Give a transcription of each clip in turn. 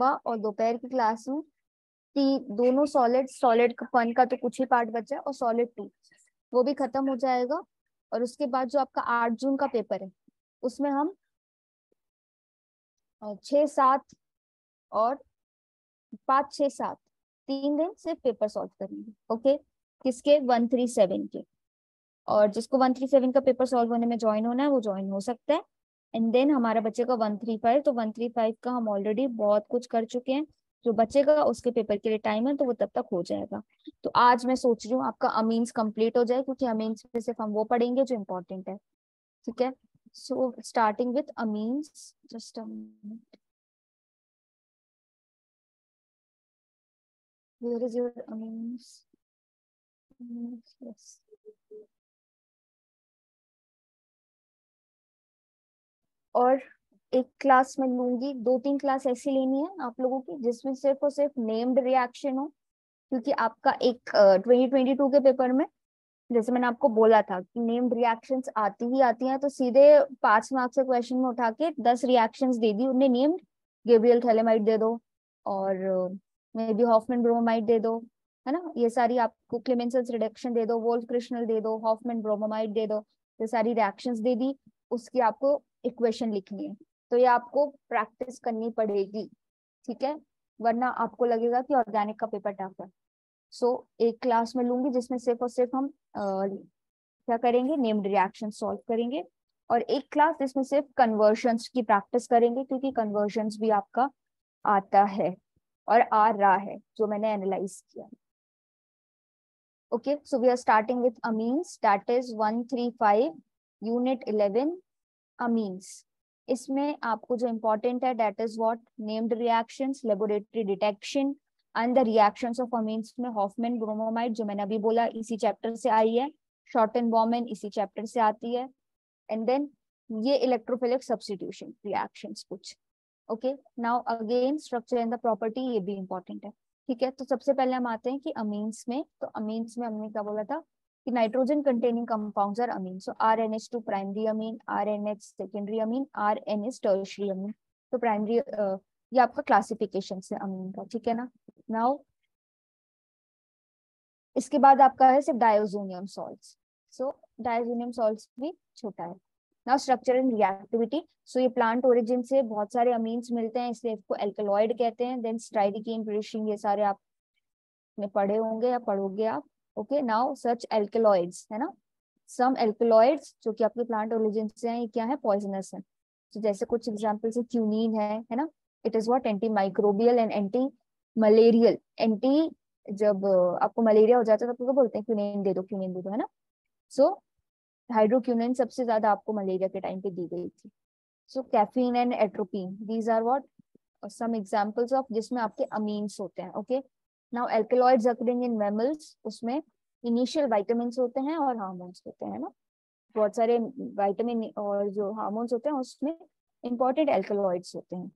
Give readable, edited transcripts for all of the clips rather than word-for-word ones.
और दोपहर की क्लास में दोनों सॉलिड 1 का तो कुछ ही पार्ट बचा है और सॉलिड 2 वो भी खत्म हो जाएगा। और उसके बाद जो आपका 8 जून का पेपर है उसमें हम 6, 7 और 5, 6, 7 3 दिन सिर्फ पेपर सॉल्व करेंगे। ओके, किसके? 137 के। और जिसको 137 का पेपर सॉल्व होने में ज्वाइन होना है वो ज्वाइन हो सकता है। एंड देन हमारा बचेगा 135। तो 135 का हम ऑलरेडी बहुत कुछ कर चुके हैं, जो बचेगा उसके पेपर के लिए टाइम है तो वो तब तक हो जाएगा। तो आज मैं सोच रही हूँ आपका अमीन्स कंप्लीट हो जाए, क्योंकि अमीन्स में सिर्फ हम वो पढ़ेंगे जो इम्पोर्टेंट है। ठीक है, so starting with amines, just a minute, where is your amines? Yes. और एक क्लास में लूंगी, 2-3 क्लास ऐसी लेनी है आप लोगों की जिसमें सिर्फ और सिर्फ नेम्ड रिएक्शन हो, क्योंकि आपका एक 2022 के पेपर में जैसे मैंने आपको बोला था कि नेम्ड रिएक्शंस आती ही आती हैं, तो सीधे 5 मार्क्स के क्वेश्चन में उठा के 10 रिएक्शंस दे दी उन्हें नेम्ड। गेब्रियल थैलेमाइड दे दो और मे बी हॉफमैन ब्रोमाइड दे दो, है ना, ये सारी आपको क्लेमेंसेस रिडक्शन दे दो, वोल्फ क्रिस्टल दे दो, हॉफमैन ब्रोमाइड दे दो, ये सारी रिएक्शंस दे दी। उसकी आपको इक्वेशन लिखनी है, तो ये आपको प्रैक्टिस करनी पड़ेगी। ठीक है, वरना आपको लगेगा कि ऑर्गेनिक का पेपर टफ है। सो एक क्लास में लूंगी जिसमें सिर्फ और सिर्फ हम क्या करेंगे, नेम्ड रिएक्शन सॉल्व करेंगे। और एक क्लास जिसमें सिर्फ कन्वर्शंस की प्रैक्टिस करेंगे, क्योंकि कन्वर्शंस भी आपका आता है और आ रहा है जो मैंने एनालाइज किया। Okay, so we are starting with amines, that is 135 unit 11 amines. इसमें आपको जो इम्पोर्टेंट है that is what, named reactions, laboratory detection and the reactions of amines में हॉफमैन ब्रोमोमाइड जो मैंने अभी बोला इसी चैप्टर से आई है, शॉर्टन बॉर्मन इसी चैप्टर से आती है। एंड देन ये इलेक्ट्रोफिलिक सब्स्टिट्यूशन रिएक्शंस कुछ। Okay, now again structure and the property, ये भी इंपॉर्टेंट है। ठीक है, तो सबसे पहले हम आते हैं कि अमीन्स में। तो अमीन्स में हमने क्या बोला था कि nitrogen containing compounds are amine. So RNH2 primary amine, RNH secondary amine, RNH tertiary amine. तो प्राइमरी ये आपका क्लासिफिकेशन से अमीन का। ठीक है ना। नाउ इसके बाद आपका है सिर्फ diazonium salts. So diazonium salts भी छोटा है। Now structure and reactivity. So ये प्लांट ओरिजिन से बहुत सारे अमीन्स मिलते हैं, इसलिए इसको एल्कलॉइड कहते हैं। देन स्ट्राइडिकीन, ब्रिशिंग, ये सारे आपने पढ़े होंगे या पढ़ोगे आप। ओके, नाउ सच एल्कलॉइड्स, है ना, सम एल्कलॉइड्स जो कि आपके प्लांट ओरिजिन से हैं, ये क्या है, पॉइजनस है। तो जैसे कुछ एग्जांपल्स है, क्यूनीन है ना, it is what, anti microbial and anti malarial. Anti, जब आपको मलेरिया हो जाता है तो बोलते हैं क्यूनीन दे दो, क्यूनीन दे दो, है ना। सो हाइड्रोक्यूनिन सबसे ज्यादा आपको मलेरिया के टाइम पे दी गई थी। So caffeine and atropine, these are what some examples of जिसमें आपके अमीन्स होते हैं। Okay, now alkaloids occurring in mammals, उसमें इनिशियल विटामिन्स होते हैं और हार्मोन्स होते हैं ना, बहुत सारे विटामिन और जो हार्मोन्स होते हैं उसमें इंपॉर्टेंट एल्कलॉइड्स होते हैं।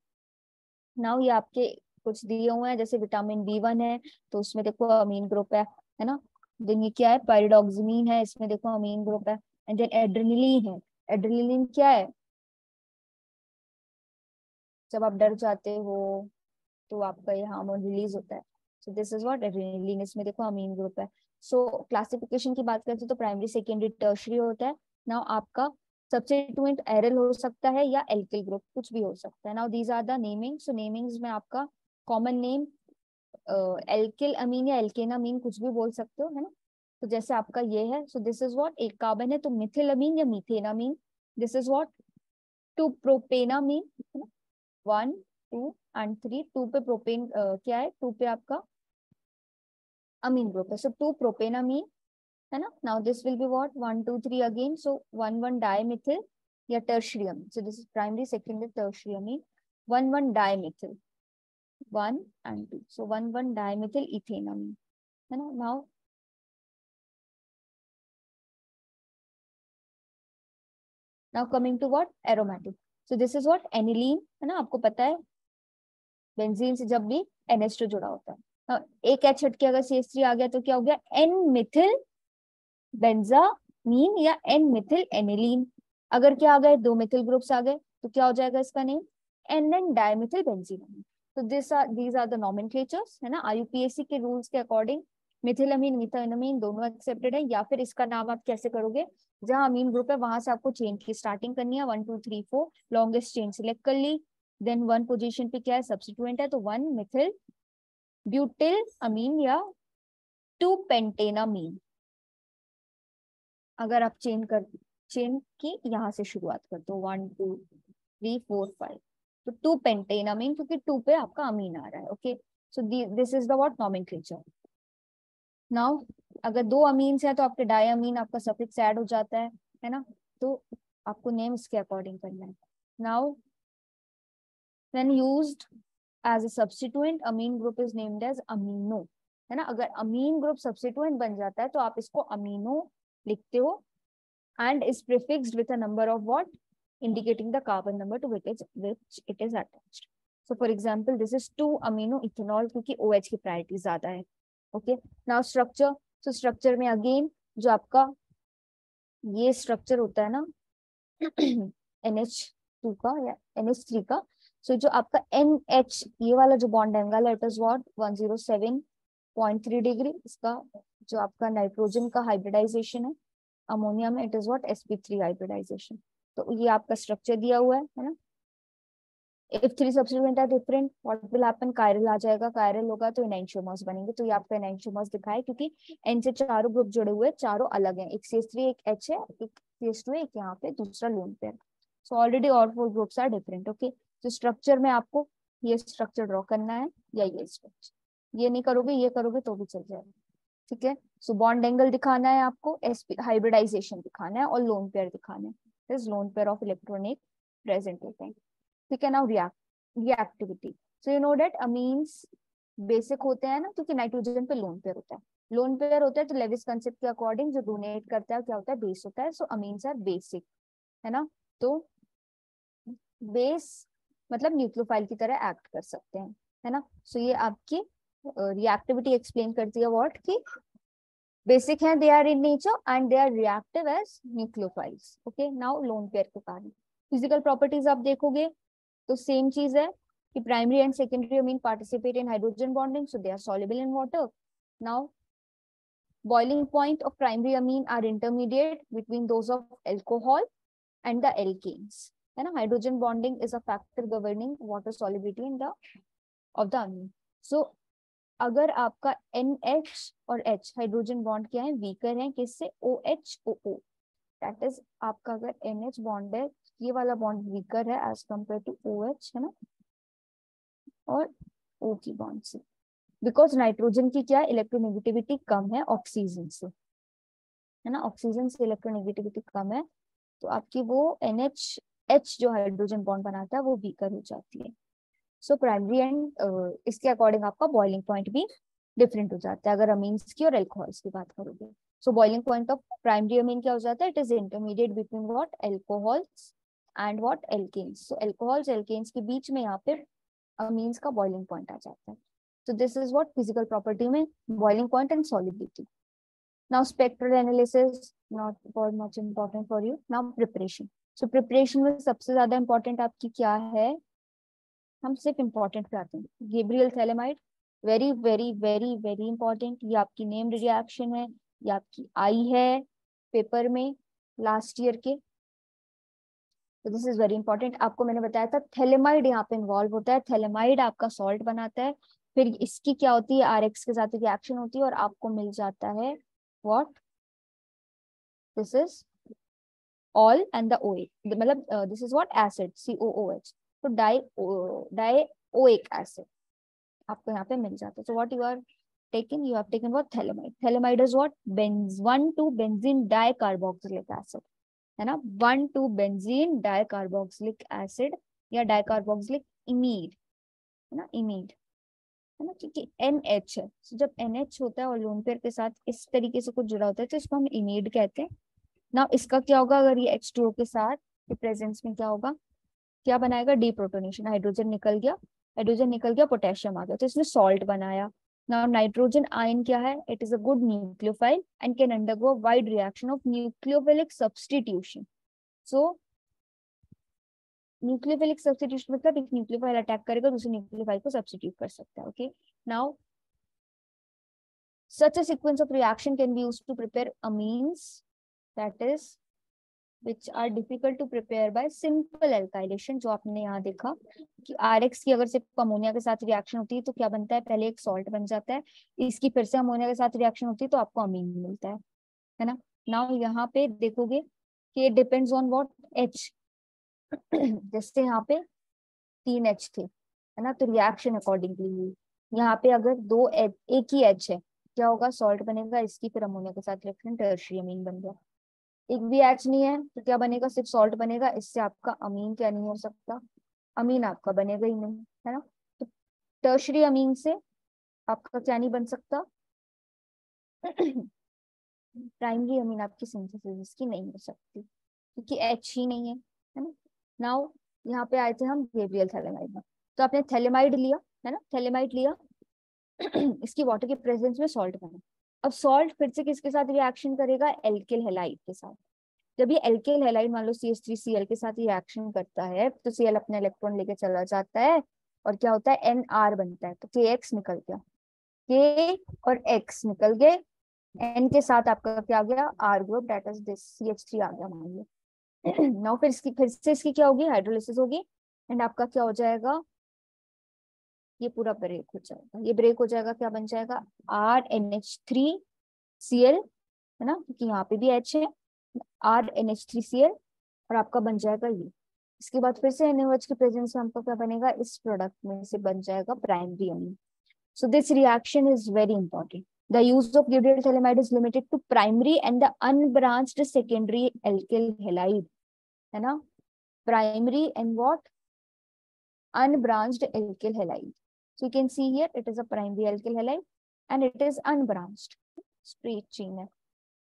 नाउ ये आपके कुछ दिए हुए हैं, जैसे विटामिन B1 है तो उसमें देखो अमीन ग्रुप है ना। देन ये क्या है, पायरिडॉक्सिमीन है, इसमें देखो अमीन ग्रुप है। एंड देन एड्रेनलिन है। एड्रेनलिन क्या है, जब आप डर जाते हो तो आपका ये हार्मोन रिलीज होता है। So this is what adrenaline, इसमें देखो अमीन ग्रुप है। सो क्लासिफिकेशन की बात करते हैं तो प्राइमरी, सेकेंडरी, टर्शियरी होता है। नाउ आपका सब्स्टिट्यूएंट एरल हो सकता है या एल्किल ग्रुप, कुछ भी हो सकता है। Now these are the naming. So namings में आपका कॉमन नेम एल्किल अमीन या एल्केन अमीन कुछ भी बोल सकते हो, है ना। तो जैसे आपका ये है, सो दिस इज व्हाट, एक कार्बन है तो मिथिल अमीन या methanamine. This is what, 2 propanamine, है ना, 1, 2 एंड 3। 2 पे प्रोपेन क्या है, 2 पे आपका अमीन ग्रुप है, सो 2 प्रोपेनामीन, है ना। Now this will be what, 1, 2, 3 again, so 1, 1 dimethyl या tertiary amine. So this is primary, secondary, tertiary amine. 1, 1 dimethyl, 1 and 2, so 1, 1 dimethyl ethanamine, है ना। now coming to what, aromatic, so this is what aniline, है ना, आपको पता है benzene से जब भी NH2 जुड़ा होता है। now एक H हट के अगर CH3 आ गया तो क्या हो गया, N मिथिल बेंजामीन या N मिथिल एनिलीन। अगर क्या आ गए, 2 मिथिल ग्रुप्स आ गए तो क्या हो जाएगा इसका नेम, NN डाइमिथिल बेंजीन। तो these are the nomenclatures, है ना. IUPAC के रूल्स के अकॉर्डिंग मिथिलामीन मिथाइनामीन दोनों एक्सेप्टेड है. या फिर इसका नाम आप कैसे करोगे, जहां अमीन ग्रुप है वहां से आपको चेन की स्टार्टिंग करनी है. 1 2 3 4 लॉन्गेस्ट चेन सिलेक्ट कर ली. देन 1 पोजीशन पे क्या है, सब्स्टिट्यूएंट है, तो 1 मिथिल ब्यूटिल अमीन या 2 पेंटेनामीन. अगर आप चेन की यहाँ से शुरुआत करते हो 1 2 3 4 5, तो 2 पेंटेनामीन, क्योंकि 2 पे आपका अमीन आ रहा है. Okay, so this is the what nomenclature. Now अगर 2 अमीन्स है तो आपके डायमीन आपका सफिक्स ऐड हो जाता है ना. तो आपको नेम इसके अकॉर्डिंग करना है. Now when used as a substituent amine group is named as amino, है ना. अगर अमीन ग्रुप सब्स्टिट्यूएंट बन जाता है तो आप इसको अमीनो लिखते हो, and is prefixed with a number of what, indicating the carbon number to which it is attached. So for example this is 2 amino ethanol, क्योंकि OH की प्रायोरिटी ज्यादा है. Okay, now structure. So structure में again जो आपका ये structure होता है ना NH2 का या NH3 का. So जो आपका NH ये वाला जो बॉन्ड है लेट अस व्हाट 107.3 डिग्री. इसका जो आपका नाइट्रोजन का हाइब्रिडाइजेशन है अमोनिया में, it is what sp3 hybridisation. तो ये आपका स्ट्रक्चर दिया हुआ है ना. If 3 substituent are different what will happen, chiral आ जाएगा. कायरल होगा तो एनेंटियोमर्स बनेंगे. तो ये आपका एनेंटियोमर्स दिखाए क्योंकि N से चारों ग्रुप जुड़े हुए, चारों अलग हैं. एक CH3 एक H है, एक CH2 है, एक यहाँ पे दूसरा lone pair. So already all 4 groups are different. Okay, तो स्ट्रक्चर में आपको ये स्ट्रक्चर ड्रॉ करना है या ये स्ट्रक्चर. ये नहीं करोगे, ये करोगे तो भी चल जाएगा. ठीक है, सो बॉन्ड एंगल दिखाना है आपको, हाइब्रिडाइजेशन दिखाना है और लोन पेयर दिखाना है. Is lone pair of electronic present होते हैं. ठीक है, now reactivity. So you know that amines basic होते हैं ना, क्योंकि नाइट्रोजन पे लोन पेयर होता है. लोन पेयर होता है तो लेविस कंसेप्ट के अकॉर्डिंग जो डोनेट करता है क्या होता है, बेस होता है. सो अमीन्स आर बेसिक, है ना. तो बेस मतलब न्यूक्लियोफाइल की तरह एक्ट कर सकते हैं, है ना. सो ये आपकी रिएक्टिविटी एक्सप्लेन करती है व्हाट की बेसिक है, they are in nature and they are reactive as nucleophiles. Okay, now lone pair के कारण फिजिकल प्रॉपर्टीज आप देखोगे तो सेम चीज है कि primary and secondary amine participate in hydrogen bonding, so they are soluble in water. Now boiling point of primary amine are intermediate between those of alcohol and the alkanes, है ना. Hydrogen bonding is a factor governing water solubility in the of the amine. So अगर आपका NH और H hydrogen bond क्या है, weaker है, किससे, OHOO. That is आपका अगर NH बॉन्ड है, ये वाला बॉन्ड वीकर है एज कंपेयर टू OH, है ना, और O की बॉन्ड से. बिकॉज नाइट्रोजन की क्या इलेक्ट्रोनेगेटिविटी कम है ऑक्सीजन से, है ना. ऑक्सीजन से इलेक्ट्रोनेगेटिविटी कम है तो आपकी वो NH जो हाइड्रोजन बॉन्ड बनाता है वो वीकर हो जाती है. सो प्राइमरी एंड इसके अकॉर्डिंग आपका बॉइलिंग पॉइंट भी डिफरेंट हो जाता है अगर अमीन्स की और एल्कोहल्स की बात करोगे. So boiling point of primary amine क्या हो जाता है, it is intermediate between what, alcohols and what, alkanes. So alcohols alkanes के बीच में यहाँ पे अमीन्स का बॉइलिंग पॉइंट आ जाता है. So this is what physical property में boiling point and solubility. Now spectral analysis not for much important for you. Now preparation. So preparation में सबसे ज्यादा important आपकी क्या है, हम सिर्फ important पे आते हैं. Gabriel phthalimide very very very very important. ये आपकी नेम्ड रिएक्शन है, ये आपकी आई है पेपर में लास्ट ईयर के. तो दिस इज वेरी इंपॉर्टेंट. आपको मैंने बताया था थैलेमाइड यहाँ पे इन्वॉल्व होता है. थैलेमाइड आपका सॉल्ट बनाता है, फिर इसकी क्या होती है, RX के साथ रिएक्शन होती है और आपको मिल जाता है what, this is all and the OH, मतलब this is what acid COOH. तो डाइओइक एसिड आपको यहाँ पे मिल जाता है. So what you are taken, you have taken what, phthalimide. Phthalimide is what, 1,2 benzene dicarboxylic acid, है ना. 1,2 बेंजीन डाइकार्बोक्सिलिक एसिड या डाइकार्बोक्सिलिक इमीड, है ना, इमीड, है ना, क्योंकि NH है. so, जब NH होता है और लोन पेयर के साथ इस तरीके से कुछ जुड़ा होता है तो इसको हम इमीड कहते हैं ना. इसका क्या होगा, अगर ये H2O के साथ के प्रेजेंस में क्या होगा, क्या बनाएगा, डीप्रोटोनेशन. हाइड्रोजन निकल गया पोटेशियम आ गया, तो इसने सॉल्ट बनाया. नाउ नाइट्रोजन आयन क्या है, it is a good nucleophile and can undergo wide reaction of nucleophilic substitution. So nucleophilic substitution मतलब एक न्यूक्लियोफाइल अटैक करेगा, दूसरे न्यूक्लियोफाइल को सब्स्टिट्यूट कर सकता है. Okay, now such a sequence of reaction can be used to prepare amines, that is which are difficult to prepare by simple alkylation. जो आपने यहाँ देखा कि RX की अगर सिर्फ अमोनिया के साथ रिएक्शन होती है तो क्या बनता है, पहले एक सॉल्ट बन जाता है, इसकी फिर से अमोनिया के साथ रिएक्शन होती है तो आपको अमीन मिलता है ना. नाउ यहाँ पे देखोगे कि डिपेंड्स ऑन व्हाट, H. जैसे यहाँ पे 3 H थे, है ना, तो रिएक्शन अकॉर्डिंगली हुई. यहाँ पे अगर एक ही H है, क्या होगा, सॉल्ट बनेगा, इसकी फिर अमोनिया के साथ रिएक्शन टर्शियरी अमीन बन गया. एक भी H नहीं है तो क्या बनेगा, सिर्फ सॉल्ट बनेगा, इससे आपका अमीन क्या नहीं हो सकता, अमीन आपका बनेगा ही नहीं, है ना. तो टर्शियरी अमीन से आपका क्या नहीं बन सकता, प्राइमरी अमीन आपकी सिंथेसिस इसकी नहीं हो सकती क्योंकि H ही नहीं है ना. नाउ यहाँ पे आए थे हम गैब्रियल थैलेमाइड में. तो आपने थैलेमाइड लिया, है ना, थैलेमाइड लिया, इसकी वाटर के प्रेजेंस में सॉल्ट बना. अब सॉल्ट फिर से किसके साथ रिएक्शन करेगा, एल्किल हैलाइड के साथ. जब ये एल्किल हैलाइड मान लो CH3Cl के साथ रिएक्शन करता है तो Cl अपने इलेक्ट्रॉन लेके चला जाता है और क्या होता है, NR बनता है, तो KX निकल गया, K और X निकल गए, N के साथ आपका क्या आ गया, R group, that is this CH3 आ गया मान लो. नाउ फिर से इसकी क्या होगी, हाइड्रोलिसिस होगी एंड आपका क्या हो जाएगा, ये पूरा ब्रेक हो जाएगा, ये ब्रेक हो जाएगा, क्या बन जाएगा, RNH3Cl, है ना, क्योंकि यहाँ पे भी H है, RNH3Cl और आपका बन जाएगा ये. इसके बाद फिर से NaOH की प्रेजेंस में हमको क्या बनेगा, इस प्रोडक्ट में से बन जाएगा primary amine. So this reaction is very important. The use of Gabriel thalamide is limited to primary and the unbranched secondary alkyl halide, है ना, primary and what, unbranched alkyl halide. So you can see here it is a primary alkyl halide and it is unbranched, straight chain है.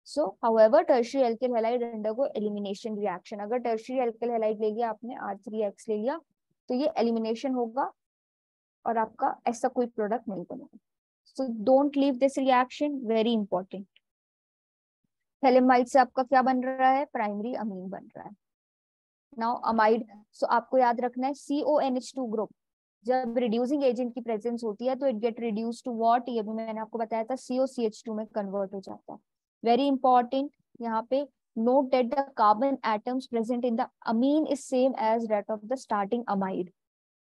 So however tertiary alkyl halide undergo elimination reaction. अगर tertiary alkyl halide ले लिया आपने, R3X ले लिया, तो ये elimination होगा और आपका ऐसा कोई प्रोडक्ट नहीं बनेगा. So don't leave this reaction, very important. Phthalimide से आपका क्या बन रहा है, प्राइमरी अमीन बन रहा है. नाउ अमाइड, सो आपको याद रखना है CONH2 ग्रुप जब रिड्यूसिंग एजेंट की प्रेजेंस होती है तो it get reduce to what, ये भी मैंने आपको बताया था, COCH2 में कन्वर्ट हो जाता है. वेरी इंपॉर्टेंट, यहाँ पे note that the carbon atoms present in the amine is same as that of the starting amide.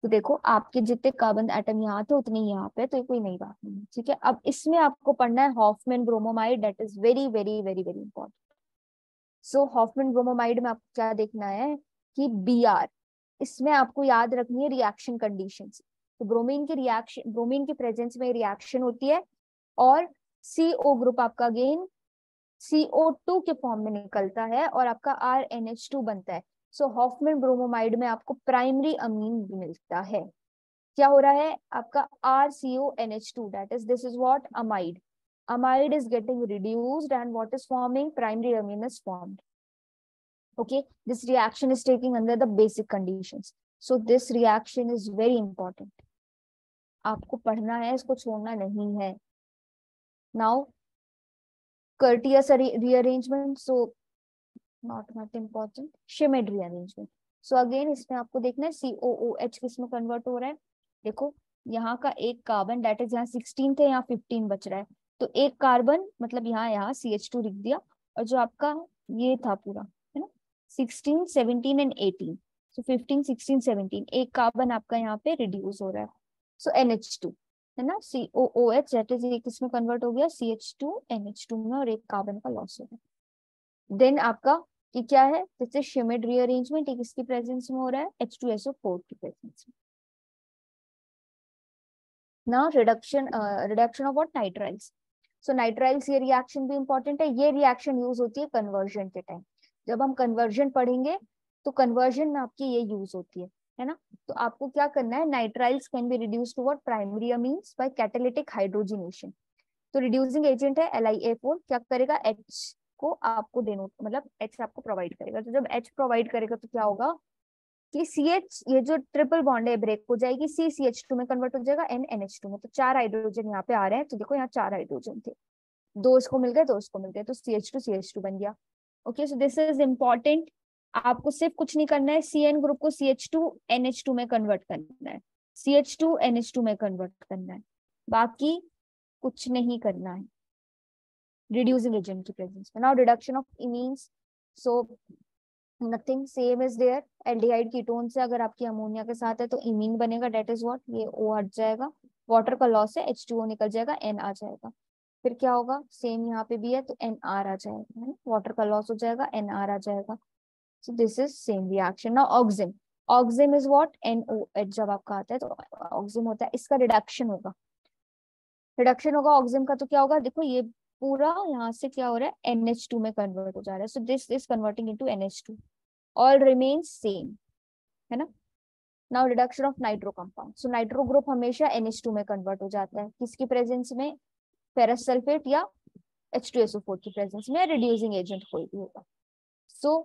तो देखो आपके जितने कार्बन एटम यहाँ थे उतने ही यहाँ पे, तो ये कोई नई बात नहीं, ठीक है. अब इसमें आपको पढ़ना है Hoffmann bromamide, that is very very very very important. So Hoffmann bromamide में आपको क्या देखना है कि Br, इसमें आपको याद रखनी है रिएक्शन कंडीशंस. तो ब्रोमीन की रिएक्शन, ब्रोमीन की प्रेजेंस में रिएक्शन होती है और CO ग्रुप आपका अगेन CO2 के फॉर्म में निकलता है और आपका RNH2 बनता है. सो हॉफमैन ब्रोमोमाइड में आपको प्राइमरी अमीन मिलता है. क्या हो रहा है, आपका RCONH2, that is this is what amide. Amide is getting reduced and what is forming, primary amine is formed. Okay, this reaction is taking under the basic conditions. So this reaction is very important. आपको पढ़ना है, इसको छोड़ना नहीं है. Now courteous rearrangement, so not much important. Schmidt rearrangement. So again इसमें आपको देखना है COOH किस में कन्वर्ट हो रहा है. देखो यहाँ का एक कार्बन, दैट इज यहाँ 16 थे, यहाँ 15 बच रहा है, तो एक कार्बन मतलब यहाँ CH2 लिख दिया और जो आपका ये था पूरा, है ना, 16 17 एंड 18, सो 15 16 17, एक कार्बन आपका यहाँ पे रिड्यूस हो रहा है. सो NH2, है ना, COOH दैट इज ये किस में कन्वर्ट हो गया, CH2 NH2 में, और एक कार्बन का लॉस हो गया. देन आपका ये क्या है, जैसे Schmidt रीअरेंजमेंट, एक इसकी प्रेजेंस में हो रहा है, H2SO4 की प्रेजेंस में. Now reduction of what, nitriles. So nitriles ये रिएक्शन भी इंपॉर्टेंट है. ये रिएक्शन यूज होती है कन्वर्जन के टाइम. जब हम कन्वर्जन पढ़ेंगे तो कन्वर्जन में आपकी ये यूज होती है ना. तो आपको क्या करना है, nitriles can be reduce to what, primary amines by catalytic hydrogenation. तो रिड्यूसिंग एजेंट है LiA4, क्या करेगा, H को आपको डेनोट, मतलब H आपको प्रोवाइड करेगा. तो जब H प्रोवाइड करेगा तो क्या होगा कि CH, ये जो ट्रिपल बॉन्ड है ब्रेक हो जाएगी, CCH2 में कन्वर्ट हो जाएगा NNH2 में. तो 4 हाइड्रोजन यहाँ पे आ रहे हैं, तो देखो यहाँ 4 हाइड्रोजन थे, 2 इसको मिल गए, 2 इसको मिल गए, तो CH2 CH2 बन गया. Okay, so this is important. आपको सिर्फ कुछ नहीं करना है, CN ग्रुप को CH2NH2 में कन्वर्ट करना है, CH2NH2 में कन्वर्ट करना है, बाकी कुछ नहीं करना है रिड्यूसिंग एजेंट की प्रेजेंस में। Now reduction of imines, so nothing, same is there. Aldehyde ketone से अगर आपकी अमोनिया के साथ है तो इमीन बनेगा, डेट इज व्हाट, ये O हट जाएगा, वाटर का लॉस है, H2O निकल जाएगा, N आ जाएगा। फिर क्या होगा, सेम यहाँ पे भी है तो NR आ जाएगा, है ना, वाटर का लॉस हो जाएगा, NR आ जाएगा। सो this is same reaction. Now auxin, auxin is what, NOH जब आपका आता है तो ऑक्सिन होता है, इसका रिडक्शन होगा, रिडक्शन होगा ऑक्सिन का, तो क्या होगा, देखो ये पूरा यहाँ से क्या हो रहा है, NH2 में कन्वर्ट हो जा रहा है, so this is converting into NH2, all remains same, है ना। Now reduction of nitro compound, so nitro group हमेशा NH2 में कन्वर्ट हो जाता है, किसकी प्रेजेंस में, फेरस सल्फेट या H2SO4 की प्रेजेंस में, रिड्यूसिंग एजेंट कोई भी होगा। सो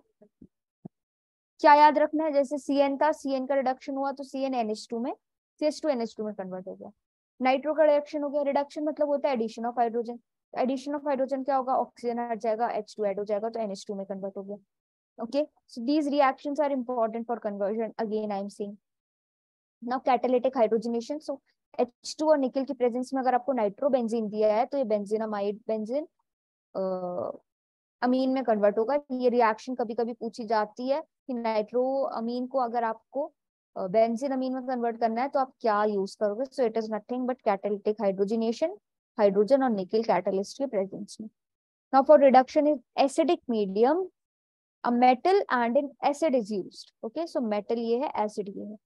क्या याद रखना है, जैसे CN था, CN का रिडक्शन हुआ तो CN NH2 में, CH2NH2 में कन्वर्ट हो गया। नाइट्रो का रिडक्शन हो गया, रिडक्शन मतलब होता है addition of hydrogen, addition of hydrogen क्या होगा, ऑक्सीजन हट जाएगा, H2 ऐड हो जाएगा तो NH2 में कन्वर्ट हो गया। Okay, so these reactions are important for conversion. Again, I am saying now catalytic hydrogenation. So H2 और निकल की प्रेजेंस में अगर आपको नाइट्रोबेंजीन दिया है तो ये बेंजीनामाइड बेंजीन अमीन में कन्वर्ट होगा। ये रिएक्शन कभी कभी पूछी जाती है कि नाइट्रो अमीन को अगर आपको बेंजीन अमीन में कन्वर्ट करना है तो आप क्या यूज करोगे। So it is nothing but catalytic hydrogenation, hydrogen और निकल कैटलिस्ट के प्रेजेंस में। Now for reduction in acidic medium a metal and an acid is used. Okay, so metal ये है, acid ये है।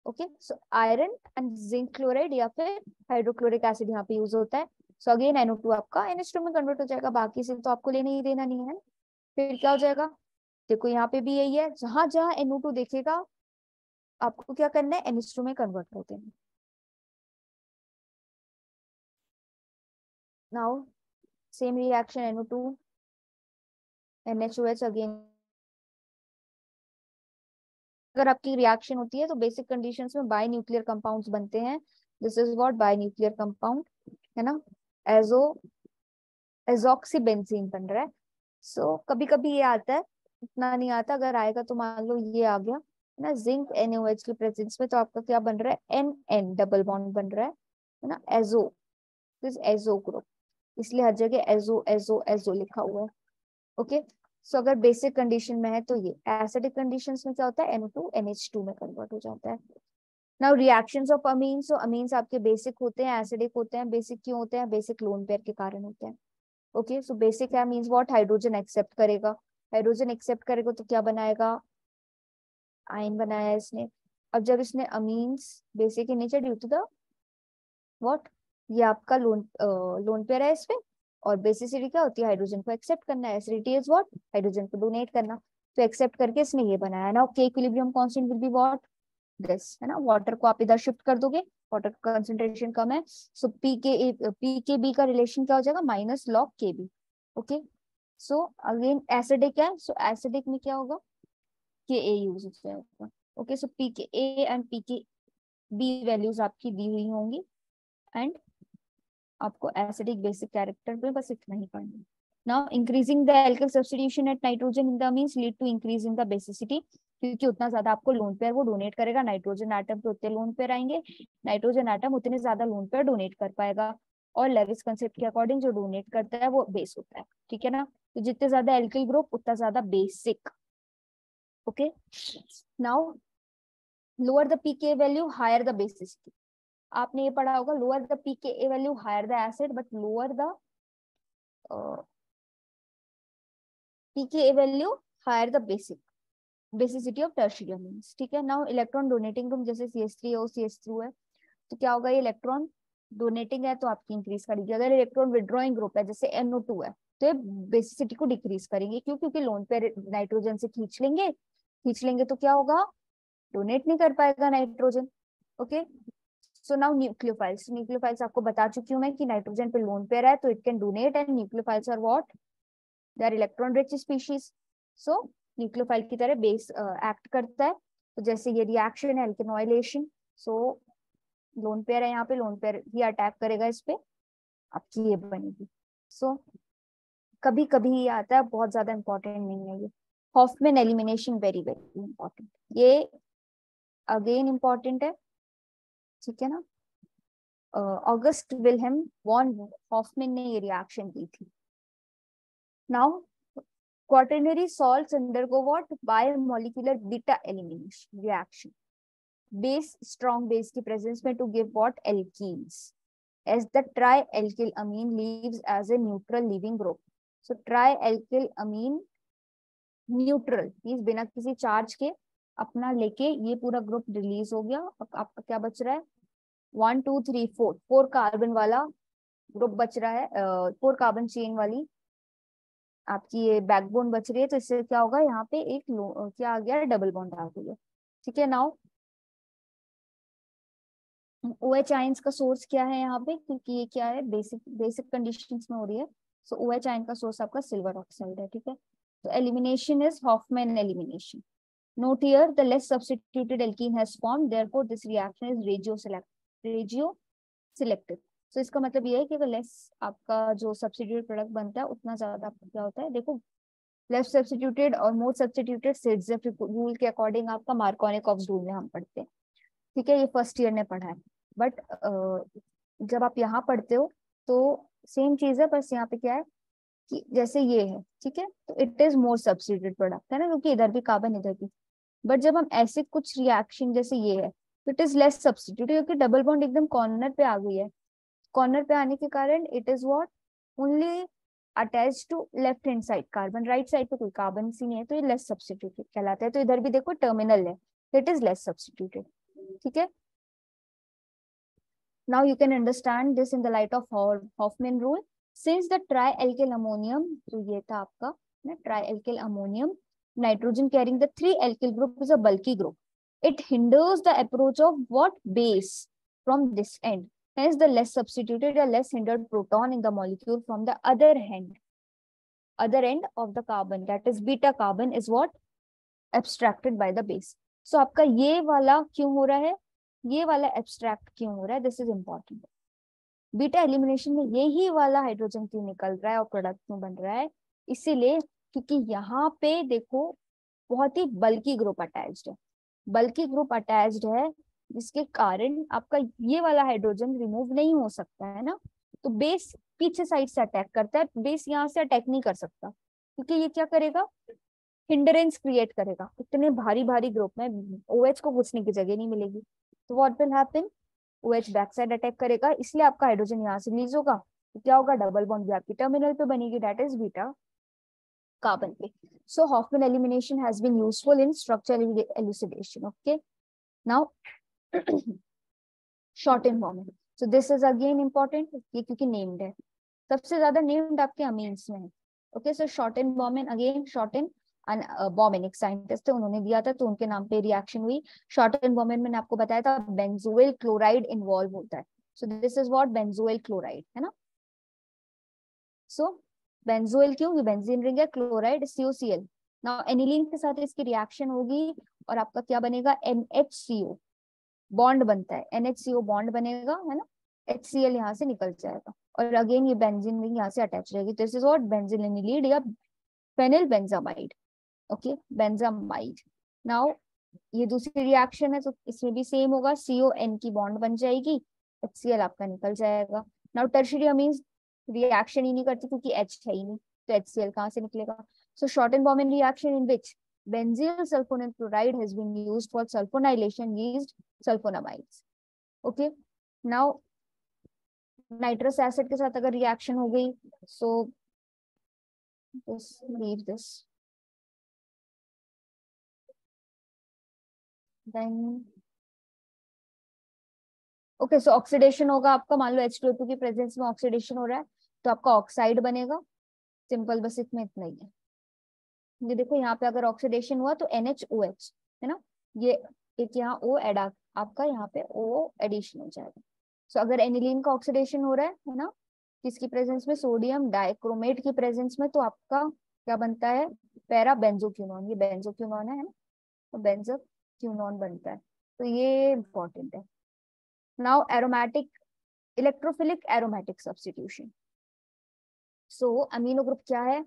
Okay, so iron and zinc chloride या फिर हाइड्रोक्लोरिक एसिड यहाँ पे यूज होता है। so again NO2 आपका NH2 में कन्वर्ट हो जाएगा, बाकी से तो आपको लेने ही देना नहीं है। फिर क्या हो जाएगा, देखो यहाँ पे भी यही है, जहां जहां NO2 देखेगा आपको क्या करना है, NH2 में कन्वर्ट कर देना। Now same reaction NO2 NHOH again, अगर आपकी रिएक्शन होती है तो बेसिक कंडीशंस में बाई न्यूक्लियर कंपाउंड्स बनते हैं। This is what by nuclear compound, है ना, एजो एजॉक्सीबेंजीन बन रहा है। सो कभी कभी ये आता है, इतना नहीं आता, अगर आएगा तो मान लो ये आ गया, है ना, जिंक NaOH की प्रेजेंस में तो आपका क्या बन रहा है, NN डबल बॉन्ड बन रहा है ना, एजो, दिस एजो ग्रुप, इसलिए हर जगह एजो एजो एजो लिखा हुआ है। ओके, सो अगर बेसिक कंडीशन में है तो ये, एसिडिक कंडीशंस में क्या होता है, NO2 NH2 में कन्वर्ट हो जाता है। Now reactions of amines, so amines आपके बेसिक होते हैं, एसिडिक होते हैं। बेसिक क्यों होते हैं, बेसिक लोन पेयर के कारण होते हैं। ओके, सो बेसिक है मींस व्हाट, हाइड्रोजन एक्सेप्ट करेगा, हाइड्रोजन एक्सेप्ट करेगा तो क्या बनाएगा, आयन बनाया है इसने। अब जब इसने amines basic in nature due to the what, ये आपका लोन पेयर है इसमें, और बेसिसिटी क्या होती है, हाइड्रोजन को एक्सेप्ट करना है, एसिडिटी इज व्हाट, हाइड्रोजन को डोनेट करना, तो एक्सेप्ट करके इसने ये बनाया ना। के equilibrium constant will be what, this, है ना, वाटर को आप इधर शिफ्ट कर दोगे, वाटर का कंसंट्रेशन कम है, सो पी के बी का रिलेशन क्या हो जाएगा, minus log K b. Okay, so again acidic है, सो एसिडिक में क्या होगा, के ए यूज हो जाएगा। ओके, सो पी के A and P K B values आपकी दी हुई होंगी, एंड आपको एसिडिक बेसिक कैरेक्टर पे बस इतना ही पढ़ना है। Now increasing the alkyl substitution at nitrogen in the amines lead to increase in the basicity, क्योंकि उतना ज्यादा आपको लोन पेयर वो डोनेट करेगा, नाइट्रोजन एटम पे उतने लोन पेयर आएंगे, नाइट्रोजन एटम उतने ज्यादा लोन पेयर डोनेट कर पाएगा, और लेविस कंसेप्ट के अकॉर्डिंग जो डोनेट करता है वो बेस होता है, ठीक है ना, तो जितने ज्यादा एल्किल ग्रुप उतना ज्यादा basic. Okay, now lower the pK value higher the basicity, आपने ये पढ़ा होगा, lower the pK value higher the acid but lower the pK value higher the basic basicity of tertiary amines, ठीक है। Now electron donating group जैसे CH3 हो, CH2 है, तो क्या होगा, ये इलेक्ट्रॉन डोनेटिंग है तो आपकी इंक्रीज करेगी। अगर इलेक्ट्रॉन विड्रॉइंग ग्रुप है जैसे NO2 है तो ये बेसिसिटी को डिक्रीज करेंगे, क्यों, क्योंकि लोन पे नाइट्रोजन से खींच लेंगे तो क्या होगा, डोनेट नहीं कर पाएगा nitrogen. Okay, so now nucleophiles, nucleophiles आपको बता चुकी हूँ मैं कि नाइट्रोजन पे लोन पेयर है तो it can donate, and nucleophiles are what, they are electron rich species, so nucleophile की तरह बेस एक्ट करता है। तो जैसे ये रिएक्शन है एल्केनोइलेशन, सो लोन पेयर है यहाँ पे, लोन पेयर ही अटैक करेगा इस पे, आपकी ये बनेगी। सो कभी कभी ये आता है, बहुत ज्यादा इंपॉर्टेंट नहीं है ये। Hofmann elimination very very important, ये अगेन इंपॉर्टेंट है, ठीक है ना। ऑगस्ट विल्हेम वॉन हॉफमैन ने ये रिएक्शन दी थी। Now quaternary salts undergo what? Biomolecular beta elimination reaction. Base, strong base की presence में to give what? Alkenes. As the trialkyl amine leaves as a neutral leaving group. So trialkyl amine neutral means बिना किसी charge के अपना लेके ये पूरा group release हो गया। अब आपका क्या बच रहा है? 1 2 3 4 4 कार्बन वाला ग्रुप बच रहा है, 4 कार्बन चेन वाली आपकी ये बैकबोन बच रही है। तो इससे क्या होगा, यहाँ पे एक क्या आ गया, डबल बॉन्ड आ गई है, ठीक है। नाउ OH आयंस का सोर्स क्या है यहाँ पे, क्योंकि ये क्या है, बेसिक कंडीशंस में हो रही है। सो OH आयन का सोर्स आपका सिल्वर ऑक्साइड है, ठीक है। तो elimination is Hofmann elimination. Note here the less substituted alkene has formed, therefore this reaction is regioselective. So इसका मतलब ये है कि अगर लेस आपका जो सब्स्टिट्यूटेड प्रोडक्ट बनता है उतना ज्यादा आपका क्या होता है, देखो लेफ्ट सब्स्टिट्यूटेड और मोर सब्स्टिट्यूटेड सिट्जेफ रूल के अकॉर्डिंग आपका मार्कोनिकॉव्स रूल में हम पढ़ते हैं, ठीक है। ये फर्स्ट ईयर ने पढ़ा है, बट जब आप यहाँ पढ़ते हो तो सेम चीज है, बस यहाँ पे क्या है कि जैसे ये है, ठीक है, तो it is more substituted product है ना, क्योंकि इधर भी कार्बन इधर भी। बट जब हम ऐसे कुछ रिएक्शन जैसे ये है तो इट इज लेस सब्स्टिट्यूटेड, क्योंकि डबल बॉन्ड एकदम कॉर्नर पे आ गई है। कॉर्नर पे आने के कारण it is what, only attach to left hand side carbon, right side पे कोई कार्बन सी नहीं है, तो ये लेस सब्स्टिट्यूटेड कहलाता है। तो इधर भी देखो टर्मिनल है, इट इज लेस सब्स्टिट्यूटेड, ठीक है। Now you can understand this in the light of Hoffman rule. Since the trialkyl ammonium, तो ये था आपका ना trialkyl ammonium, nitrogen carrying the 3 alkyl group is a bulky group. It hinders the approach of what? Base from this end. Hence the less substituted or less hindered proton in the molecule from the other end of the carbon, that is beta carbon, is what? Abstracted by the base. So आपका ये वाला क्यों हो रहा है, ये वाला abstract क्यों हो रहा है, this is important. Beta elimination में यही वाला हाइड्रोजन क्यों निकल रहा है और प्रोडक्ट क्यों बन रहा है, इसीलिए क्योंकि यहाँ पे देखो बहुत ही बल्की ग्रुप अटैच्ड है, बल्की ग्रुप अटैच्ड है, जिसके कारण आपका ये वाला हाइड्रोजन रिमूव नहीं हो सकता है ना। तो बेस पीछे साइड से अटैक करता है, बेस यहाँ से अटैक नहीं कर सकता, क्योंकि ये क्या करेगा, हिंडरेंस क्रिएट करेगा। इतने भारी भारी ग्रुप में OH को घुसने की जगह नहीं मिलेगी, तो what will happen, OH back side attack करेगा, इसलिए आपका हाइड्रोजन यहाँ से रिलीज होगा। तो क्या होगा, डबल बॉन्ड भी आपकी टर्मिनल पे बनेगी, दैट इज बीटा कार्बन पे। So Hofmann elimination has been useful in structural elucidation. Okay, now Schotten बॉम्बिंग, so this is again important, ये क्योंकि नेम्ड है, सबसे ज्यादा नेम्ड आपके अमीन्स में है। ओके, सो Schotten bombing, again shorten bombing एक साइंटिस्ट थे, उन्होंने दिया था, तो उनके नाम पे रिएक्शन हुई। शॉर्टेन बॉम्बिंग मैंने आपको बताया था बेंजोइल क्लोराइड इन्वॉल्व होता है, so this is what, benzoyl chloride है ना। सो बेंजोइल क्यों, ये बेंजीन रिंग है, क्लोराइड COCl। नाउ एनिलीन के साथ इसकी रिएक्शन होगी और आपका क्या बनेगा, NHCO बॉन्ड बनता है, NHCO बॉन्ड बनेगा है ना, HCl यहाँ से निकल जाएगा और अगेन ये बेंजीन रिंग यहाँ से अटैच रहेगी। This is what, benzene anilide या phenyl benzamide. Okay, benzamide. Now ये दूसरी रिएक्शन है, तो इसमें भी सेम होगा, CON की बॉन्ड बन जाएगी, HCl आपका निकल जाएगा। नाउ टर्शियरी अमीन्स रिएक्शन ही नहीं करती क्योंकि H है ही नहीं, तो HCl कहाँ से निकलेगा। सो शॉर्टेन बॉम्बिंग reaction in which benzyl sulfonyl chloride has been used for sulfonylation yield sulfonamides. Okay, now nitrous acid के साथ अगर रिएक्शन हो गई, so leave this, then okay, so oxidation होगा आपका, मान लो H2O2 की प्रेजेंस में ऑक्सीडेशन हो रहा है, तो आपका ऑक्साइड बनेगा, सिंपल, बस इतना इतना ही है। ये देखो यहाँ पे अगर ऑक्सीडेशन हुआ तो NHOH है ना, ये एक यहाँ O एड आपका यहाँ पे O एडिशन हो जाएगा। सो अगर एनिलीन का ऑक्सीडेशन हो रहा है ना, किसकी प्रेजेंस में, सोडियम डाइक्रोमेट की प्रेजेंस में, तो आपका क्या बनता है, पैरा बेंजोक्विनोन, ये बेंजोक्विनोन है ना, तो बेंजोक्विनोन बनता है, तो ये इंपॉर्टेंट है। Now aromatic, electrophilic aromatic substitution. So amino group क्या है,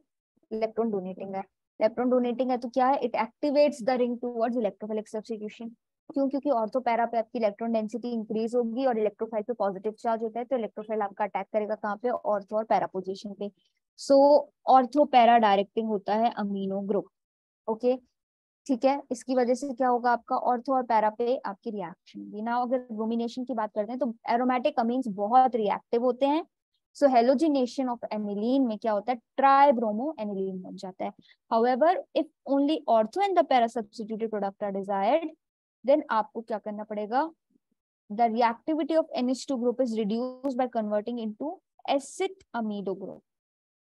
इलेक्ट्रॉन डोनेटिंग है, इलेक्ट्रॉन डोनेटिंग है तो क्या है, it activates the ring towards electrophilic substitution. क्यों? क्योंकि ऑर्थो पैरा पे आपकी इलेक्ट्रॉन डेंसिटी इंक्रीज होगी और इलेक्ट्रोफाइल पे पॉजिटिव चार्ज होता है, तो इलेक्ट्रोफाइल आपका अटैक करेगा कहाँ पे, ऑर्थो और पैरा पोजीशन पे। सो ऑर्थो पैरा डायरेक्टिंग होता है अमीनो ग्रुप। ओके, ठीक है। इसकी वजह से क्या होगा, आपका ऑर्थो और पैरा पे आपकी रिएक्शन होगी। ना अगर ब्रोमिनेशन की बात करते हैं तो एरोमेटिक अमीन्स बहुत रिएक्टिव होते हैं। सो हेलोजिनेशन ऑफ एनिलीन में क्या होता है, ट्राई ब्रोमो एनिलीन बन जाता है। However if only ortho and the para substituted product are desired, then आपको क्या करना पड़ेगा, the reactivity of NH2 group is reduced by converting into acid amido group.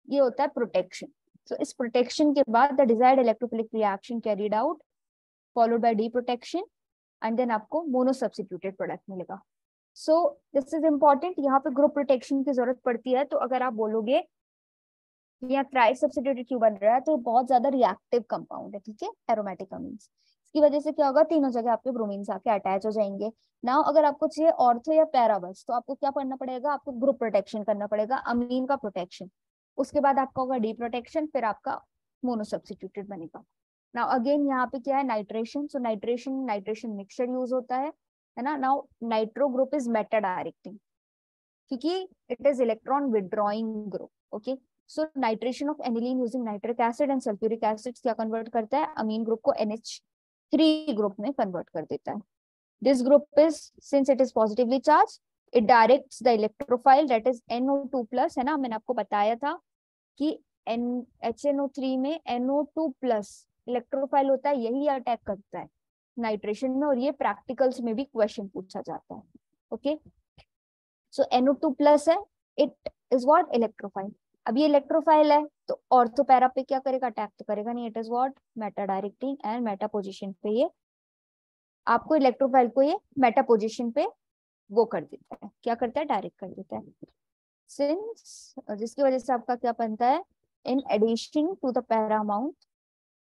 ये होता है प्रोटेक्शन। सो इस प्रोटेक्शन के बाद the desired electrophilic reaction carried out followed by deprotection and then आपको मोनो सब्स्टिट्यूटेड प्रोडक्ट मिलेगा। So this is important, यहाँ पे ग्रुप प्रोटेक्शन की जरूरत पड़ती है। तो अगर आप बोलोगे यहाँ ट्राई सब्स्टिट्यूटेड क्यों बन रहा है, तो बहुत ज्यादा रिएक्टिव कंपाउंड है, ठीक है, एरोमेटिक अमीन्स। इसकी वजह से क्या होगा, तीनों जगह आपके ब्रोमीन्स आके अटैच हो जाएंगे। नाउ अगर आपको चाहिए ऑर्थो या पैरा बस, तो आपको क्या करना पड़ेगा, आपको ग्रुप प्रोटेक्शन करना पड़ेगा, अमीन का प्रोटेक्शन। उसके बाद आपका होगा डी प्रोटेक्शन, फिर आपका मोनो सब्स्टिट्यूटेड बनेगा। नाउ अगेन यहाँ पे क्या है, nitration. So nitration mixture use होता है ना। Now nitro group is meta directing क्योंकि it is electron withdrawing group. Okay, so nitration of aniline using nitric acid and sulphuric acid क्या कन्वर्ट करता है, अमीन ग्रुप को NH3 ग्रुप में convert कर देता है। This group is, since it is positively charge, it directs the electrophile that is NO2 plus, है ना। मैंने आपको बताया था कि HNO3 में NO2 प्लस इलेक्ट्रोफाइल होता है, यही अटैक करता है नाइट्रेशन में, और ये प्रैक्टिकल्स में भी क्वेश्चन पूछा जाता है। ओके, सो NO2 प्लस है, इट इज व्हाट, इलेक्ट्रोफाइल। अब ये इलेक्ट्रोफाइल है तो ऑर्थो पैरा पे क्या करेगा, अटैक तो करेगा नहीं, it is what, Meta directing and Meta position पे ये आपको इलेक्ट्रोफाइल को ये मेटा पोजीशन पे वो कर देता है, क्या करता है, डायरेक्ट कर देता है। सिंस जिसकी वजह से आपका क्या बनता है, in addition to the para amount,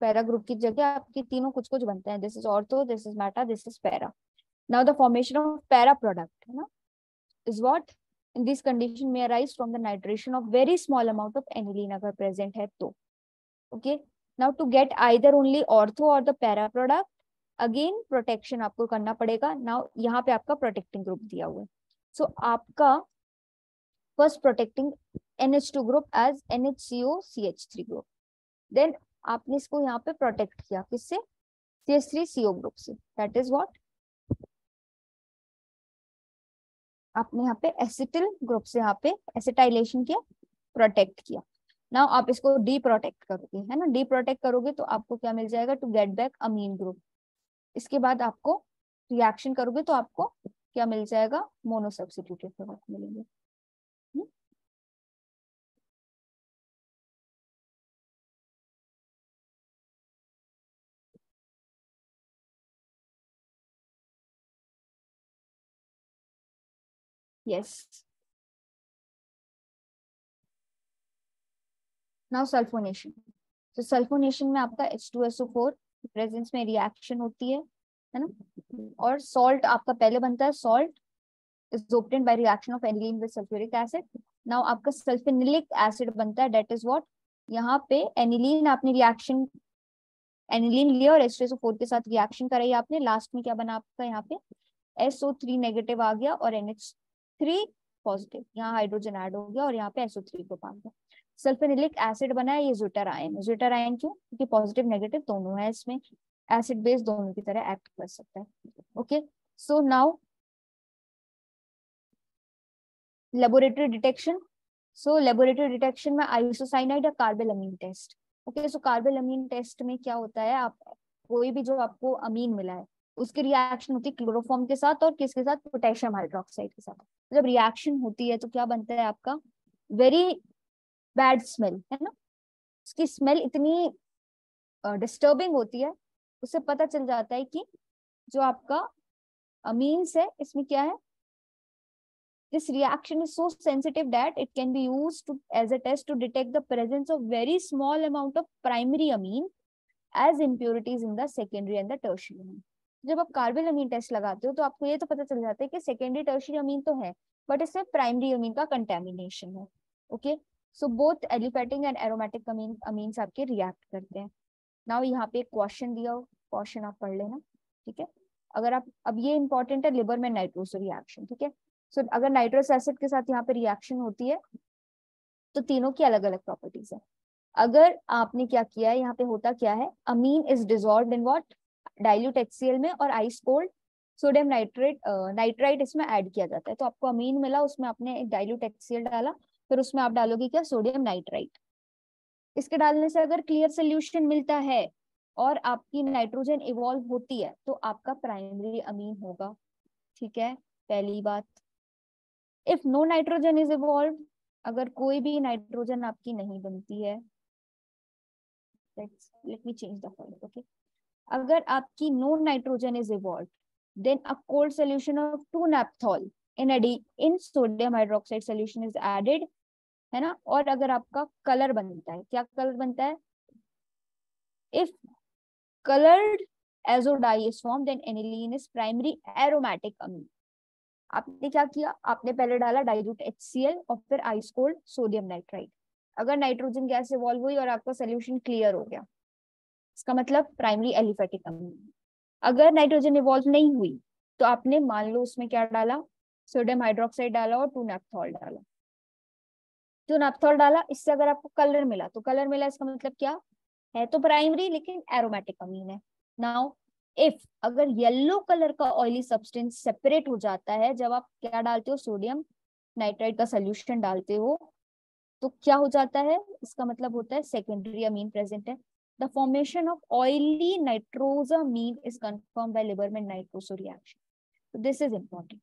para group की जगह आपके तीनों कुछ कुछ बनते हैं, this is ortho, this is meta, this is para. Now the formation of para product, है ना, is what in this condition may arise from the nitration of very small amount of aniline अगर present है तो। okay, now to get either only ortho or the para product, again protection आपको करना पड़ेगा। now यहाँ पे आपका protecting group दिया हुआ है, so आपका first protecting NH2 group as NHCO CH3 group, then आपने इसको यहाँ पे प्रोटेक्ट किया किससे, CH3CO ग्रुप से, that is what आपने यहाँ पे एसिटिल ग्रुप से यहाँ पे एसिटाइलेशन किया, प्रोटेक्ट किया। नाउ आप इसको डी प्रोटेक्ट करोगे, है ना, डी प्रोटेक्ट करोगे तो आपको क्या मिल जाएगा, to get back amine group. इसके बाद आपको रिएक्शन करोगे तो आपको क्या मिल जाएगा, मोनो सब्स्टिट्यूटेड प्रोडक्ट मिलेंगे। Yes, now sulphonation. तो सल्फोनेशन में आपका H2SO4 प्रेजेंस में रिएक्शन होती है ना, और सॉल्ट आपका पहले बनता है, salt is obtained by reaction of aniline with sulfuric acid. Now आपका सल्फेनिलिक एसिड बनता है, that is what, यहाँ पे एनिलीन आपने रिएक्शन, एनिलीन लिया और H2SO4 के साथ रिएक्शन कराई आपने, लास्ट में क्या बना आपका, यहाँ पे SO3 नेगेटिव आ गया और NH3 पॉजिटिव, यहाँ हाइड्रोजन ऐड हो गया और यहाँ पे SO3 ग्रुप आ गया, सल्फेनिलिक एसिड बना है। ये ज्विटर आयन है, ज्विटर आयन क्यों, क्योंकि पॉजिटिव नेगेटिव दोनों है इसमें, एसिड बेस दोनों की तरह एक्ट कर सकता है। Okay, so now laboratory detection. So laboratory detection में आइसोसाइनाइड या carbylamine test. Okay, so carbylamine test में क्या होता है, आप कोई भी जो आपको अमीन मिला है उसकी रिएक्शन होती है क्लोरोफॉर्म के साथ और किसके साथ, पोटेशियम हाइड्रोक्साइड के साथ। जब रिएक्शन होती है तो क्या बनता है आपका, वेरी बैड स्मेल, है ना, उसकी स्मेल इतनी डिस्टर्बिंग होती है, उससे पता चल जाता है कि जो आपका अमीन्स है इसमें क्या है, this reaction is so sensitive that it can be used as a test to detect the presence of very small amount of primary amine as impurities in the secondary and the tertiary amine. जब आप कार्बेलामीन test लगाते हो तो आपको ये तो पता चल जाता है कि सेकेंडरी टर्शियरी अमीन तो है बट इसमें प्राइमरी अमीन का कंटेमिनेशन है। Okay, so both aliphatic and aromatic amines आपके रिएक्ट करते हैं। नाउ यहाँ पे एक क्वेश्चन दिया हो, क्वेश्चन आप पढ़ लेना, ठीक है। अगर आप, अब ये इंपॉर्टेंट है, लिवर में नाइट्रोस रिएक्शन, ठीक है। सो अगर नाइट्रस एसिड के साथ यहाँ पे रिएक्शन होती है तो तीनों की अलग अलग प्रॉपर्टीज है। अगर आपने क्या किया है, यहाँ पे होता क्या है, amine is dissolved in what, dilute HCl में, और ice cold sodium nitrate nitrite इसमें ऐड किया जाता है। तो आपको अमीन मिला, उसमें आपने एक डाइल्यूट HCl डाला, फिर उसमें आप डालोगे क्या, सोडियम नाइट्राइट। इसके डालने से अगर क्लियर सोल्यूशन मिलता है और आपकी नाइट्रोजन इवॉल्व होती है तो आपका प्राइमरी अमीन होगा, ठीक है, पहली बात। If no nitrogen is evolve, अगर कोई भी नाइट्रोजन आपकी नहीं बनती है, let me change the form, okay. अगर आपकी no nitrogen is evolve, then a cold solution of two naphthol in sodium hydroxide solution is added, है ना। और अगर आपका कलर बनता है, क्या कलर बनता है, if colored azodye is formed then aniline is primary aromatic amine। आपने क्या किया, आपने पहले डाला डाइल्यूट HCl और फिर आइस कोल्ड सोडियम नाइट्राइट। अगर नाइट्रोजन गैस इवॉल्व हुई और आपका सोल्यूशन क्लियर हो गया, इसका मतलब प्राइमरी एलिफेटिक अमीन। अगर नाइट्रोजन इवॉल्व नहीं हुई तो आपने मान लो उसमें क्या डाला, सोडियम हाइड्रोक्साइड डाला और 2-नाप्थोल डाला। 2-नाप्थोल डाला, इससे अगर आपको कलर मिला, तो कलर मिला इसका मतलब क्या है, तो प्राइमरी लेकिन एरोमेटिक अमीन है। नाउ इफ अगर येलो कलर का ऑयली सब्सटेंस सेपरेट हो जाता है जब आप क्या डालते हो, सोडियम नाइट्राइट का सोल्यूशन डालते हो, तो क्या हो जाता है, इसका मतलब होता है सेकेंडरी अमीन प्रेजेंट है। The formation of oily nitrosamine is confirm by liver में नाइट्रोसो रिएक्शन। तो दिस इज इंपॉर्टेंट,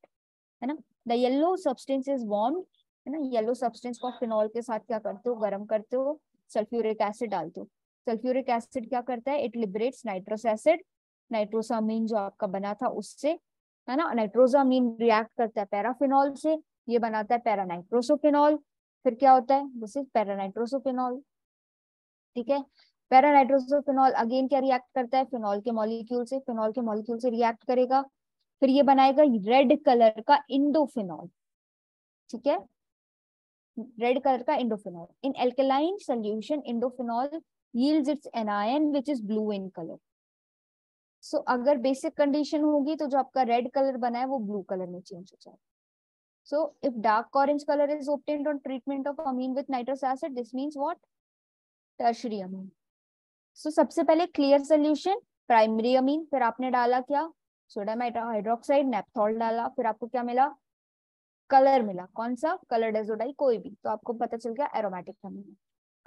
है ना। The yellow substance is warm, है ना। येलो सब्सटेंस को फिनॉल के साथ क्या करते हो, गर्म करते हो, सल्फ्यूरिक एसिड डालते हो। सल्फ्यूरिक एसिड क्या करता है, इट लिबरेट्स नाइट्रस एसिड, नाइट्रोसामीन जो आपका बना था उससे, है ना। नाइट्रोसामीन रिएक्ट करता है पैराफिनॉल से, ये बनाता है पैरानाइट्रोसोफिनॉल, फिर क्या होता है, दिस इज पैरानाइट्रोसोफिनॉल, ठीक है। पैरानाइट्रोसोफिनॉल अगेन क्या रिएक्ट करता है, फिनॉल के मॉलिक्यूल से, फिनॉल के मॉलिक्यूल से रिएक्ट करेगा, फिर ये बनाएगा रेड कलर का इंडोफिनॉल, ठीक है, रेड कलर का indophenol. In alkaline solution indophenol yields its anion which is blue in color। So अगर बेसिक कंडीशन होगी तो जो आपका रेड कलर बना है वो ब्लू कलर में चेंज हो जाएगा। So if dark orange colour is obtained on treatment of amine with nitrous acid, this means what, tertiary amine. So सबसे पहले क्लियर सोल्यूशन प्राइमरी अमीन, फिर आपने डाला क्या, सोडियम हाइड्रोक्साइड, नेप्थॉल डाला, फिर आपको क्या मिला, कलर मिला, कौन सा, कलर्ड एजोडाई, कोई भी, तो आपको पता चल गया एरोमेटिक अमीन।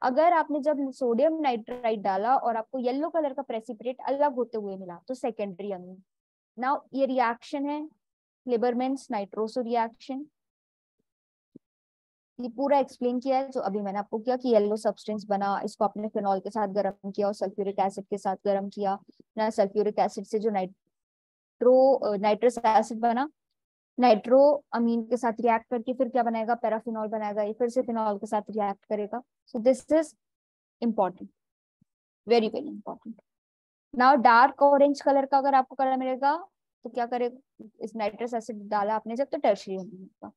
अगर आपने जब सोडियम नाइट्राइट डाला और आपको येलो कलर का प्रेसिपिटेट अलग होते हुए मिला तो सेकेंडरी अमीन। नाउ ये रिएक्शन है लिबरमैन्स नाइट्रोसो रिएक्शन, ये पूरा एक्सप्लेन किया है जो अभी मैंने आपको किया कि येलो सब्सटेंस बना, इसको आपने फिनॉल के साथ गर्म किया और सल्फ्यूरिक एसिड के साथ गर्म किया ना, सल्फ्यूरिक एसिड से जो नाइट्रस एसिड बना, नाइट्रो अमीन के साथ रिएक्ट करके फिर क्या बनाएगा, पैराफिनॉल बनाएगा, ये फिर से फिनॉल के साथ रिएक्ट करेगा। सो this is important, very very important. Now dark orange colour का अगर आपको कलर मिलेगा तो क्या करेगा, इस नाइट्रस एसिड डाला आपने जब, तो टर्शरी अमीन होगा।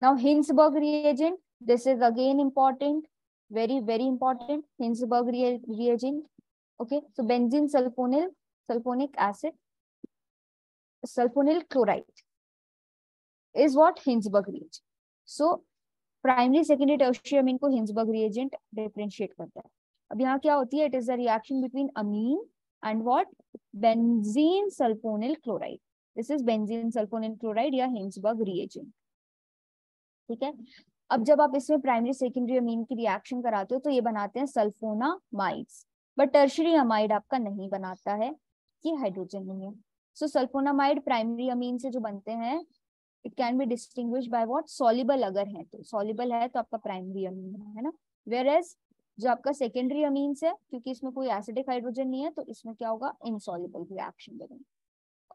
Now Hinsberg reagent, this is again important, very very important, Hinsberg reagent, okay. So benzene sulfonic acid, sulfonyl chloride is what, Hinsberg reagent। so primary secondary tertiary amine को Hinsberg reagent differentiate करता है। अब यहाँ क्या होती है, it is a reaction between amine and what, benzene sulfonyl chloride, this is benzene sulfonyl chloride या Hinsberg reagent, ठीक है। अब जब आप इसमें प्राइमरी सेकेंडरी अमीन की रिएक्शन कराते हो तो ये बनाते हैं सल्फोनामाइड्स, बट टर्शियरी अमाइड आपका नहीं बनाता है, ये हाइड्रोजन नहीं है। सो सल्फोनामाइड प्राइमरी अमीन से जो बनते हैं, it can be distinguish by what, soluble अगर है तो, सॉल्युबल है तो आपका प्राइमरी अमीन है ना। वेयर एज जो आपका सेकेंडरी अमीन है, क्योंकि इसमें कोई एसिडिक हाइड्रोजन नहीं है तो इसमें क्या होगा, इनसॉल्युबल रिएक्शन बनेगा।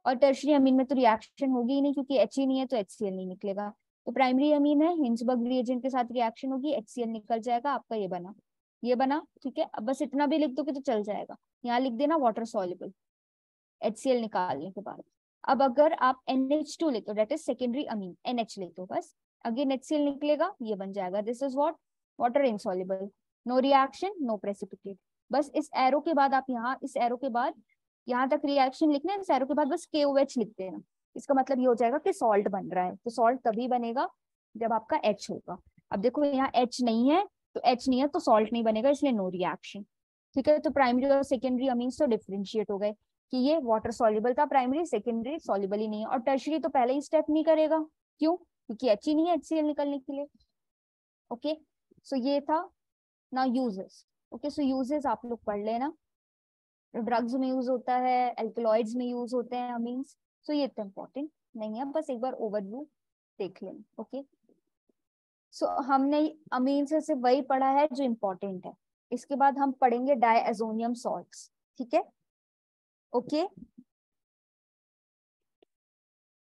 और टर्शियरी अमीन में तो रिएक्शन होगी ही नहीं क्योंकि H ही नहीं है तो HCl नहीं निकलेगा। तो प्राइमरी अमीन है, हिंसबर्ग रिएजेंट के साथ रिएक्शन होगी, HCl निकल जाएगा, आपका ये बना, ठीक है। अब बस इतना भी लिख दोगे तो चल जाएगा, यहाँ लिख देना वाटर सॉल्युबल, HCl निकालने के बाद। अब अगर आप NH2 लेते हो, that is secondary amine, NH लेते हो, बस अगेन HCl निकलेगा, ये बन जाएगा, this is what, water insoluble, no reaction no precipitate. बस इस एरो के बाद आप यहाँ, इस एरो के बाद यहाँ तक रिएक्शन लिखना है, इस एरो के बाद बस KOH लिख देना। इसका मतलब ये हो जाएगा कि सॉल्ट बन रहा है। तो सॉल्ट तभी बनेगा जब आपका H होगा। अब देखो यहाँ H नहीं है, तो H नहीं है तो सॉल्ट नहीं बनेगा, इसलिए नो रिएक्शन। ठीक है, तो प्राइमरी और सेकेंडरी अमीन्स तो डिफ्रेंशिएट हो गए कि ये वाटर सॉल्युबल था प्राइमरी, सेकेंडरी सॉल्युबल ही नहीं है। और टर्शरी तो पहले ही स्टेप नहीं करेगा, क्यों? क्योंकि H ही नहीं है HCl निकलने के लिए। ओके, सो ये था ना यूजेस। ओके, सो यूजेस आप लोग पढ़ लेना। ड्रग्स में यूज होता है, एल्कलॉइड्स में यूज होते हैं अमीन्स। सो ये इतना इंपॉर्टेंट नहीं है, बस एक बार ओवरव्यू देख लेना। ओके, सो हमने अमीन से सिर्फ वही पढ़ा है जो इम्पोर्टेंट है। इसके बाद हम पढ़ेंगे डायएजोनियम सॉल्ट्स। ठीक है, ओके।